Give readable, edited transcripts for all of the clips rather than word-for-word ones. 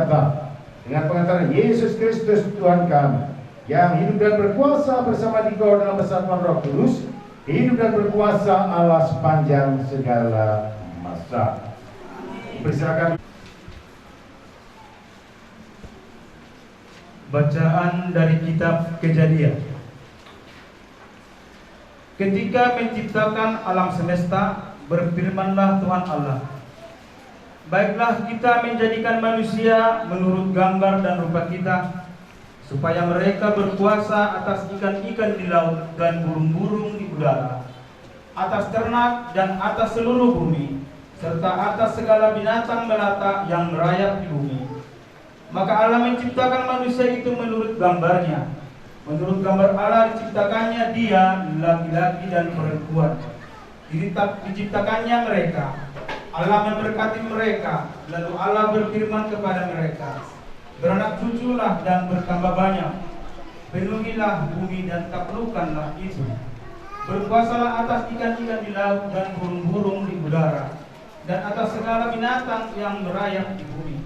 kepada Bapa dengan pengantaran Yesus Kristus Tuhan kami, yang hidup dan berkuasa bersama Dikau dalam persatuan Roh Kudus, hidup dan berkuasa Allah sepanjang segala masa. Persilakan. Bacaan dari kitab Kejadian. Ketika menciptakan alam semesta, berfirmanlah Tuhan Allah, baiklah kita menjadikan manusia menurut gambar dan rupa kita, supaya mereka berkuasa atas ikan-ikan di laut dan burung-burung di udara, atas ternak dan atas seluruh bumi, serta atas segala binatang melata yang merayap di bumi. Maka Allah menciptakan manusia itu menurut gambarnya. Menurut gambar Allah diciptakannya dia, laki-laki dan perempuan. Diciptakannya mereka. Allah memberkati mereka. Lalu Allah berfirman kepada mereka, beranak cuculah dan bertambah banyak. Penuhilah bumi dan taklukkanlah itu. Berkuasalah atas ikan-ikan di laut dan burung-burung di udara, dan atas segala binatang yang merayap di bumi.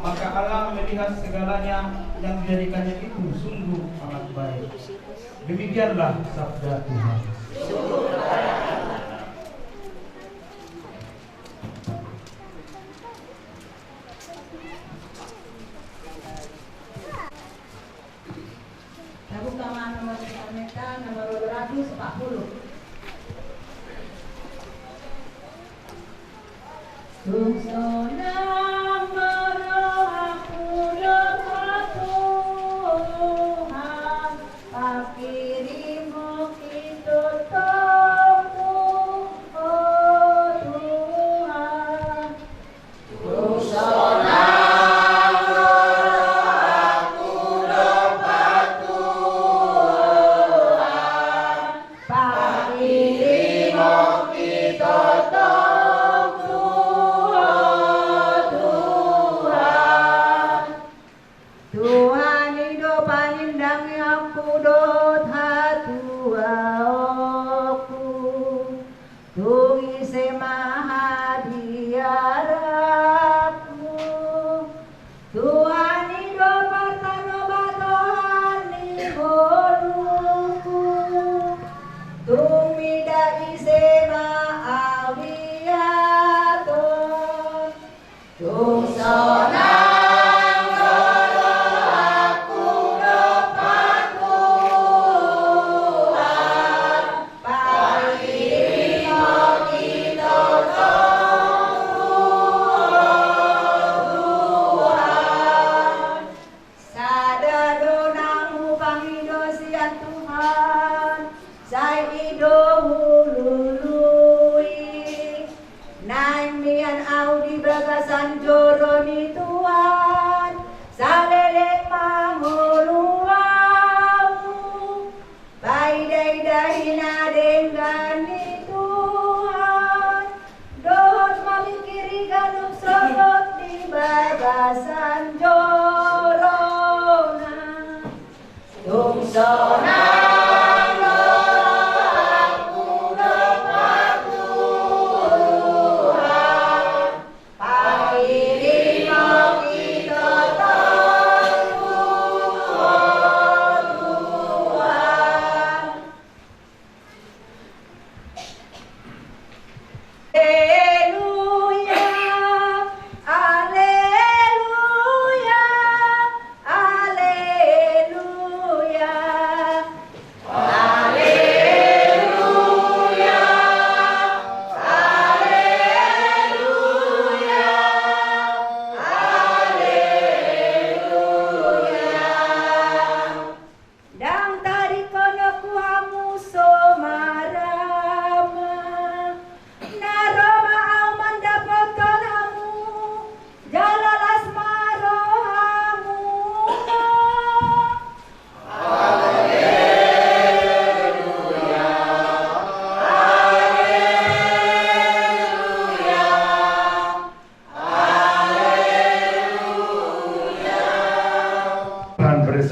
Maka Allah melihat segalanya yang dijadikannya itu sungguh amat baik. Demikianlah sabda Tuhan. Lagu Kamar nomor Meta nomor 240. Sungsona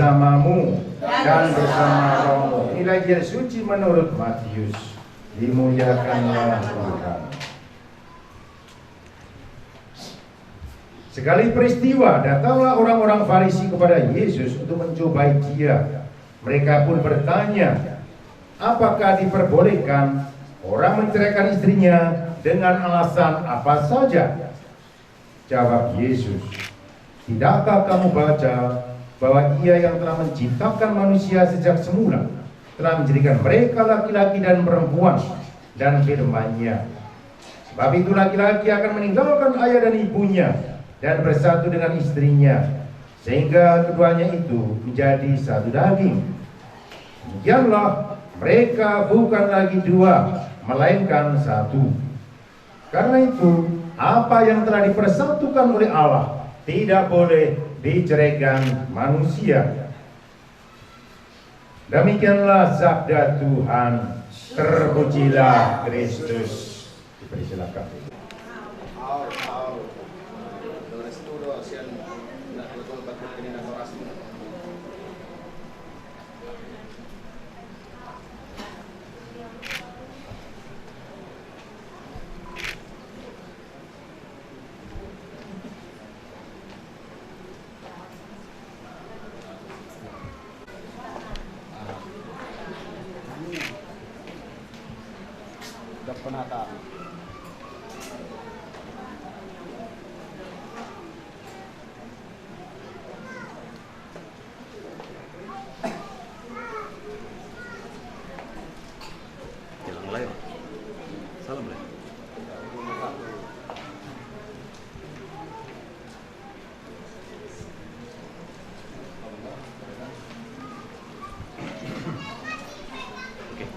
bersamamu dan bersama rohmu. Inilah Injil suci menurut Matius. Dimuliakanlah Tuhan. Sekali peristiwa, datanglah orang-orang Farisi kepada Yesus untuk mencobai Dia. Mereka pun bertanya, apakah diperbolehkan orang menceraikan istrinya dengan alasan apa saja? Jawab Yesus, tidakkah kamu baca bahwa Ia yang telah menciptakan manusia sejak semula telah menjadikan mereka laki-laki dan perempuan, dan firman-Nya, sebab itu laki-laki akan meninggalkan ayah dan ibunya dan bersatu dengan istrinya, sehingga keduanya itu menjadi satu daging. Demikianlah mereka bukan lagi dua, melainkan satu. Karena itu, apa yang telah dipersatukan oleh Allah tidak boleh diceraikan manusia. Demikianlah sabda Tuhan. Terpujilah Kristus. Dipersilakan. Penata. Jangan mulai. Salam mulai.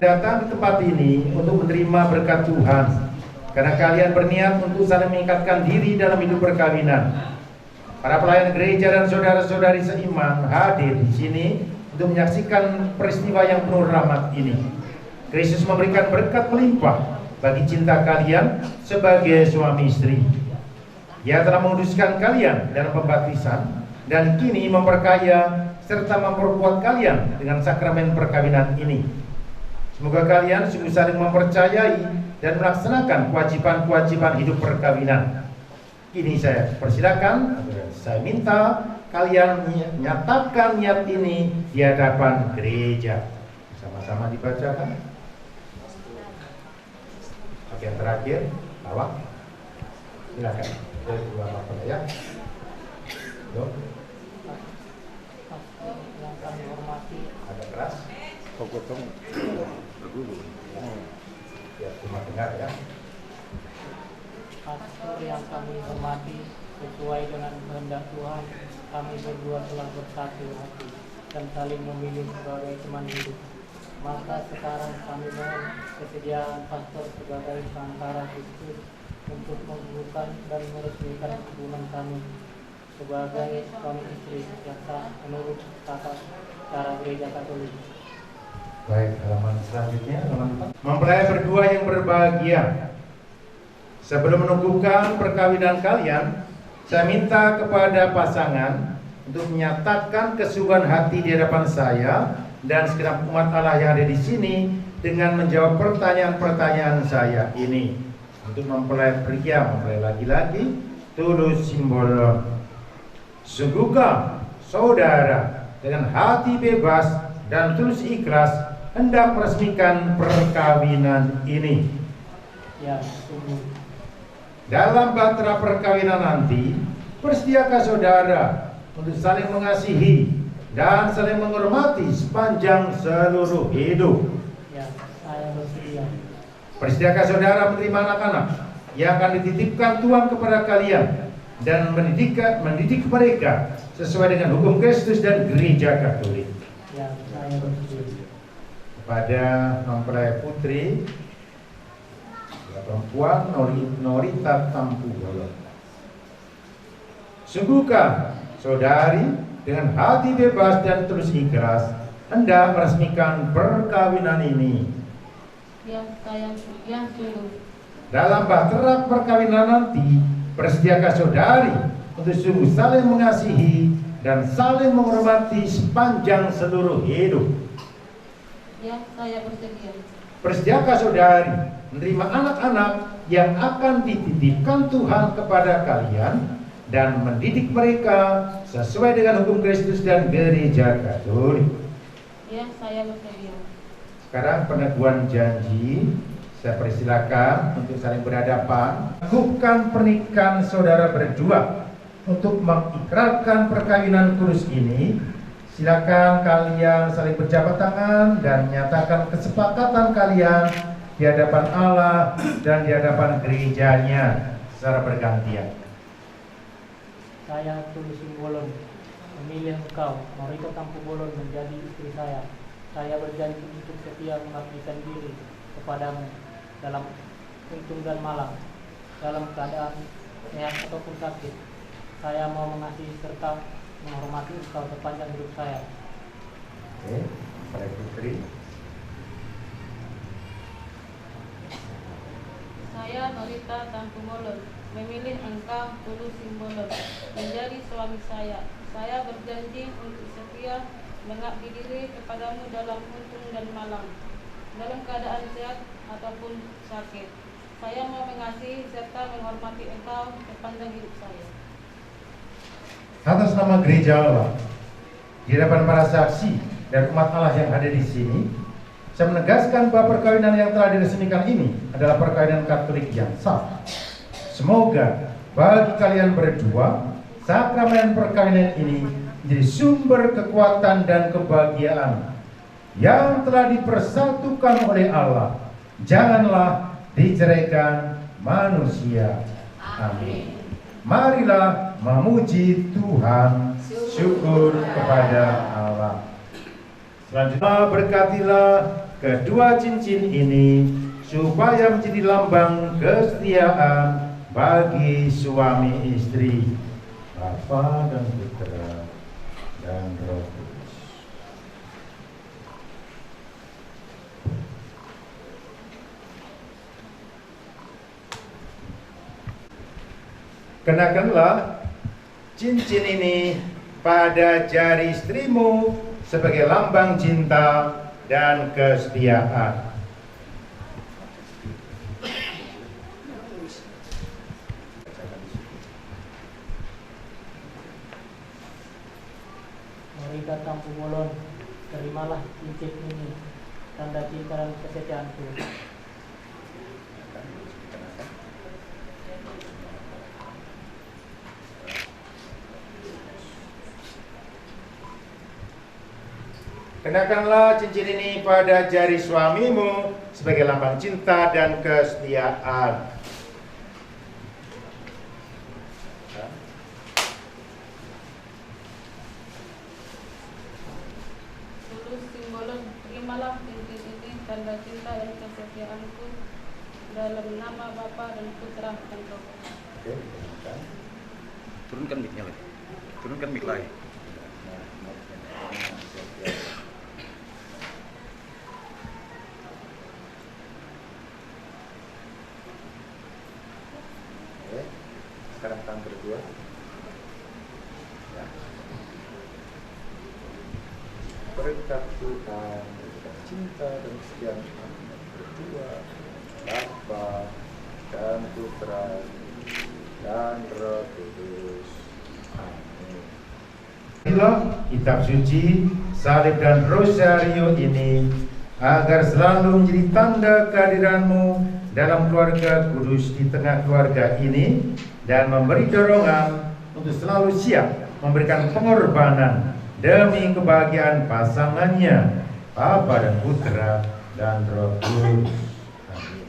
Datang di tempat ini untuk menerima berkat Tuhan, karena kalian berniat untuk saling mengikatkan diri dalam hidup perkawinan. Para pelayan gereja dan saudara-saudari seiman hadir di sini untuk menyaksikan peristiwa yang penuh rahmat ini. Kristus memberikan berkat melimpah bagi cinta kalian sebagai suami istri. Dia telah menguduskan kalian dalam pembaptisan dan kini memperkaya serta memperkuat kalian dengan sakramen perkawinan ini. Semoga kalian sungguh saling mempercayai dan melaksanakan kewajiban-kewajiban hidup perkawinan. Kini saya persilakan, saya minta kalian nyatakan niat ini di hadapan gereja. Sama-sama dibacakan. Oke, yang terakhir, lawak. Silakan. Dua apa ya? Yuk. Yang kami hormati, Agak keras. Pokoknya berguru. Ya, cuma dengar ya. pastor yang kami hormati, sesuai dengan kehendak Tuhan, kami berdua telah bersatu hati dan saling memilih sebagai teman hidup. Maka sekarang kami mohon kesediaan pastor sebagai perantara Kristus untuk menggugurkan dan meresmikan hubungan kami sebagai suami istri yang sah menurut tata cara gereja Katolik. Baik, halaman selanjutnya, halaman 4. Mempelai berdua yang berbahagia, sebelum meneguhkan perkawinan kalian, saya minta kepada pasangan untuk menyatakan kesungguhan hati di hadapan saya dan segenap umat Allah yang ada di sini dengan menjawab pertanyaan-pertanyaan saya ini. Untuk mempelai pria, mempelai laki-laki, tulus simbol. Sungguhkah saudara dengan hati bebas dan tulus ikhlas hendak meresmikan perkawinan ini? Ya, sungguh. Dalam bahtera perkawinan nanti, bersediakah saudara untuk saling mengasihi dan saling menghormati sepanjang seluruh hidup? Ya, saya bersedia. Bersediakah saudara menerima anak-anak yang akan dititipkan Tuhan kepada kalian dan mendidik mereka sesuai dengan hukum Kristus dan gereja Katolik? Ya, saya bersedia. Kepada mempelai putri perempuan Norita Tampu Bolon. Sungguhkah saudari dengan hati bebas dan tulus ikhlas hendak meresmikan perkawinan ini? Ya, saya sungguh. Dalam bahtera perkawinan nanti, bersediakah saudari untuk sungguh saling mengasihi dan saling menghormati sepanjang seluruh hidup? Ya, saya bersedia. Bersediakah saudari menerima anak-anak yang akan dititipkan Tuhan kepada kalian dan mendidik mereka sesuai dengan hukum Kristus dan gereja Katolik. Ya, saya bersedia. Sekarang peneguhan janji, saya persilakan untuk saling berhadapan. Lakukan pernikahan saudara berdua. Untuk mengikrarkan perkawinan kudus ini, silakan kalian saling berjabat tangan dan nyatakan kesepakatan kalian di hadapan Allah dan di hadapan gerejanya secara bergantian. Saya Tulus Simbolon memilih engkau, Noriko Tampu Bolon, menjadi istri saya. Saya berjanji untuk setia mengabdikan diri kepadamu dalam untung dan malang, dalam keadaan sehat ataupun sakit. Saya mau mengasihi serta menghormati engkau sepanjang hidup saya. Oke, pada putri. Saya Norita Tampumolon memilih engkau Tulus Simbolon menjadi suami saya. Saya berjanji untuk setia mengabdi diri kepadamu dalam untung dan malang, dalam keadaan sehat ataupun sakit. Saya mau mengasihi serta menghormati engkau sepanjang hidup saya. Atas nama gereja Allah, di hadapan para saksi dan umat Allah yang ada di sini, saya menegaskan bahwa perkawinan yang telah diresmikan ini adalah perkawinan Katolik yang sah. Semoga bagi kalian berdua, sakramen perkawinan ini menjadi sumber kekuatan dan kebahagiaan yang telah dipersatukan oleh Allah. Janganlah diceraikan manusia. Amin. Marilah memuji Tuhan, syukur kepada Allah. Selanjutnya berkatilah kedua cincin ini supaya menjadi lambang kesetiaan bagi suami istri, Bapa dan Putra dan Roh Kudus. Kenakanlah cincin ini pada jari istrimu sebagai lambang cinta dan kesetiaan. Norika Tampu Bolon, terimalah cincin ini, tanda cinta dan kesetiaanku. Kenakanlah cincin ini pada jari suamimu sebagai lambang cinta dan kesetiaan. Tulus Simbolon, terimalah cincin ini tanda cinta dan kesetiaanku dalam nama Bapa dan Putra dan Roh Kudus. Oke, kenakan. Turunkan mic-nya lagi. Turunkan mic lagi. Oke, sekarang tangan berdua. Ya. Berkat Tuhan, berkat cinta dan kesetiaan kami berdua, Bapa dan Putra dan Roh Kudus. Amin. Inilah kitab suci, salib dan rosario ini agar selalu menjadi tanda kehadiranmu dalam keluarga kudus di tengah keluarga ini dan memberi dorongan untuk selalu siap memberikan pengorbanan demi kebahagiaan pasangannya, Bapa dan Putra dan Roh Kudus. Amin.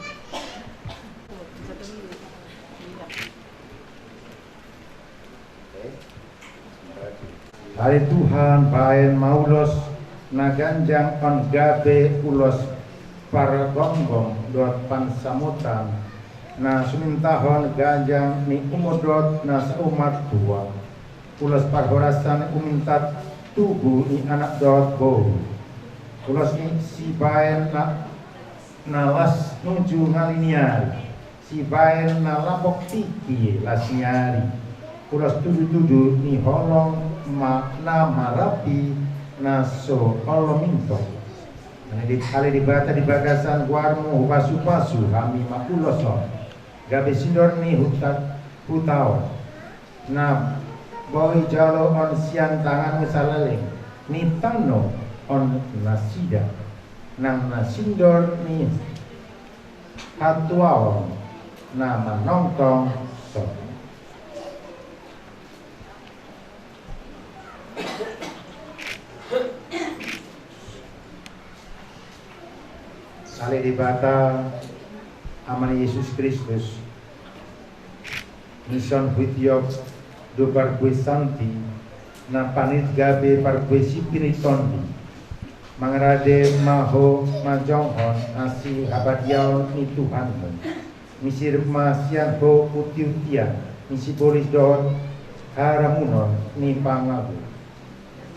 Hari Tuhan baen maulos naganjang on gabe ulos para gonggong dot pansamutan na sumintahon ganjang ni umodot na sa umat tua ulos parhorasan umintat tubuh ni anak dot bo ulos ni si baen na las nuju ngaliniari si baen na lapok tiki las nyari ulos tudu-tudu ni holong makna marapi naso olominto kali dibata di bagasan warmu pasu-pasu kami makuloso gabe sindor ni hutat hutawa na boy jalo on siang tangan misalele ni tano on nasida nang nasindor ni hatuaw na manongtong so. Sali dibata aman Yesus Kristus mison huityok do parque santi na panit gabe parque sipiritondi mangrade maho majonghon asi habadiaw ni Tuhan misir masian ho utiutian misi boris dohon haramunon ni pangabu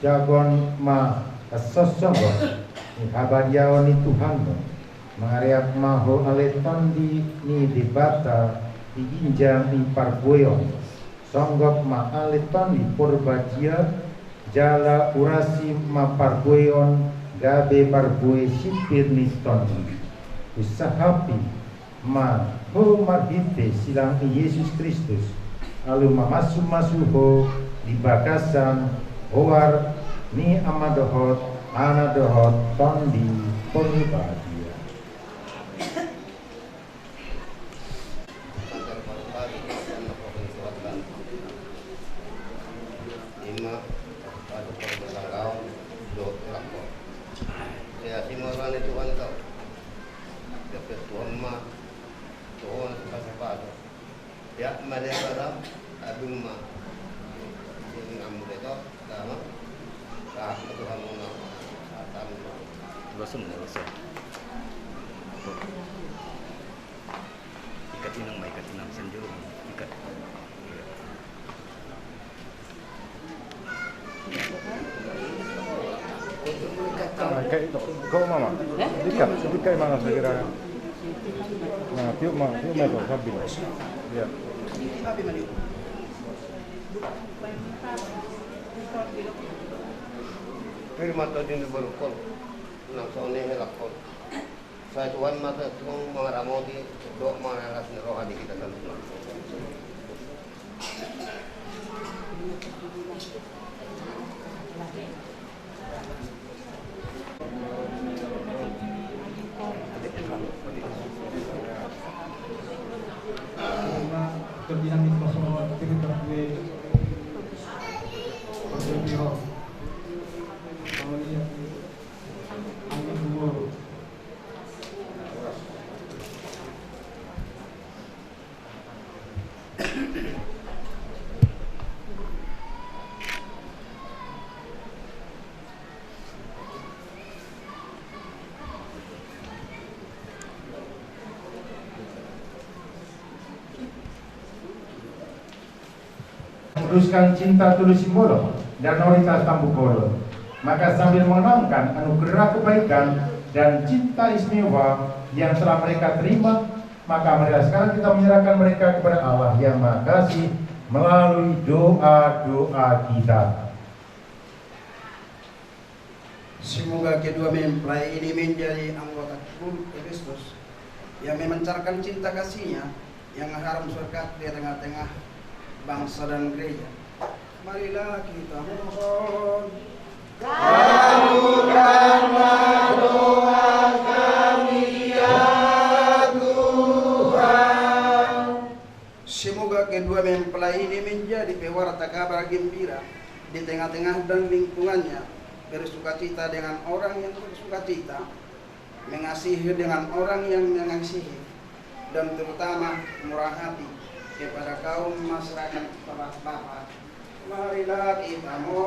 jagon ma sosongon ni habadiaw ni Tuhan mangariap maho aletondi ni dibata diinjam ni parbueon songgok ma aletondi porbadia jala urasi ma parbueon gabe parbue sipir ni tondi usahapi ma ho marhite silang ni Yesus Kristus lalu mamasu ho di bakasan hoar ni amadohot anadohot tondi porbadia. Ya, madera aduma ini amre to dama ka Tuhan mo atan Bosan na bosan. Ikatin ng may ikatin ng sanjo. Ikat. Kayak itu, kau mama? Dikat, dikat mana sekira? Nah, tiup meter sabi. Ya. Firma to din berukol nang sone helakol. Saya tuan mata tung mga ramodi do mga alas ni rohani kita sa lupa. Terdinamik masalah cerita gue berpiro kalau lihat angin dua Teruskan cinta tulus simbolo dan oritas tambukolo. Maka sambil mengenangkan anugerah kebaikan dan cinta istimewa yang telah mereka terima, maka marilah sekarang kita menyerahkan mereka kepada Allah yang Maha Kasih melalui doa-doa kita. Semoga kedua mempelai ini menjadi anggota tubuh Kristus yang memancarkan cinta kasihnya yang harum surga di tengah-tengah bangsa dan gereja. Marilah kita mohon. Kabulkanlah doa kami ya Tuhan. Semoga kedua mempelai ini menjadi pewarta kabar gembira di tengah-tengah dan lingkungannya, bersukacita dengan orang yang bersukacita, mengasihi dengan orang yang mengasihi, dan terutama murah hati kepada kaum masyarakat Bapak. Marilah kita mohon.